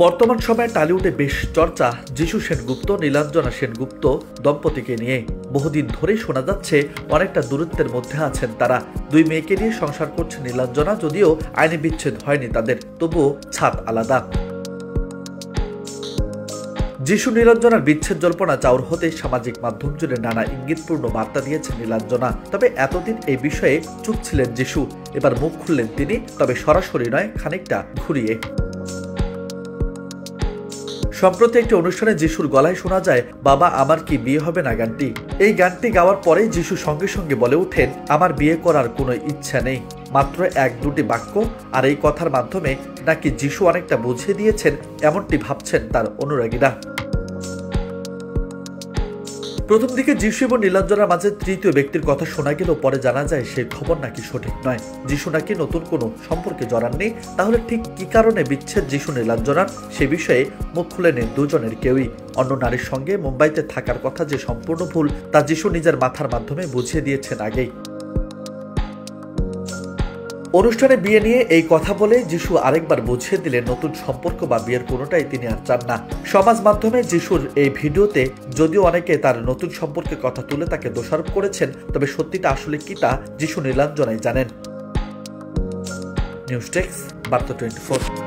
বর্তমান সময়ে টলিউডে বেশ চর্চা যিশু সেনগুপ্ত নীলাঞ্জনা সেনগুপ্ত দম্পতিকে নিয়ে। বহুদিন ধরেই শোনা যাচ্ছে অনেকটা দূরত্বের মধ্যে আছেন তারা। দুই মেয়েকে নিয়ে সংসার করছে নীলাঞ্জনা, যদিও আইনি বিচ্ছেদ হয়নি তাদের, তবুও ছাদ আলাদা। যিশু নীলাঞ্জনার বিচ্ছেদ জল্পনা চাউর হতে সামাজিক মাধ্যম জুড়ে নানা ইঙ্গিতপূর্ণ বার্তা দিয়েছেন নীলাঞ্জনা। তবে এতদিন এই বিষয়ে চুপ ছিলেন যিশু, এবার মুখ খুললেন তিনি, তবে সরাসরি নয়, খানিকটা ঘুরিয়ে। সম্প্রতি একটি অনুষ্ঠানে যিশুর গলায় শোনা যায়, বাবা আমার কি বিয়ে হবে না গানটি। এই গানটি গাওয়ার পরে যিশু সঙ্গে সঙ্গে বলে ওঠেন, আমার বিয়ে করার কোনো ইচ্ছা নেই। মাত্র এক দুটি বাক্য, আর এই কথার মাধ্যমে নাকি যিশু অনেকটা বুঝিয়ে দিয়েছেন, এমনটি ভাবছেন তার অনুরাগীরা। প্রথম দিকে যিশু এবং নীলাঞ্জনার মাঝে তৃতীয় ব্যক্তির কথা শোনা গেলেও পরে জানা যায় সেই খবর নাকি সঠিক নয়। যিশু নাকি নতুন কোনো সম্পর্কে জড়াননি। তাহলে ঠিক কি কারণে বিচ্ছেদ যিশু নীলাঞ্জনার, সে বিষয়ে মুখ খুলেনি দুজনের কেউই। অন্য নারীর সঙ্গে মুম্বাইতে থাকার কথা যে সম্পূর্ণ ভুল, তা যিশু নিজের মাথার মাধ্যমে বুঝিয়ে দিয়েছেন আগেই। অনুষ্ঠানে বিয়ে নিয়ে এই কথা বলে যিশু আরেকবার বুঝিয়ে দিলেন, নতুন সম্পর্ক বা বিয়ের কোনোটাই তিনি আর চান না। সমাজ মাধ্যমে যিশুর এই ভিডিওতে যদিও অনেকে তার নতুন সম্পর্কের কথা তুলে তাকে দোষারোপ করেছেন, তবে সত্যিটা আসলে কি তা যিশু নীলাঞ্জনাই জানেন। নিউজ ডেস্ক, বার্তা 24।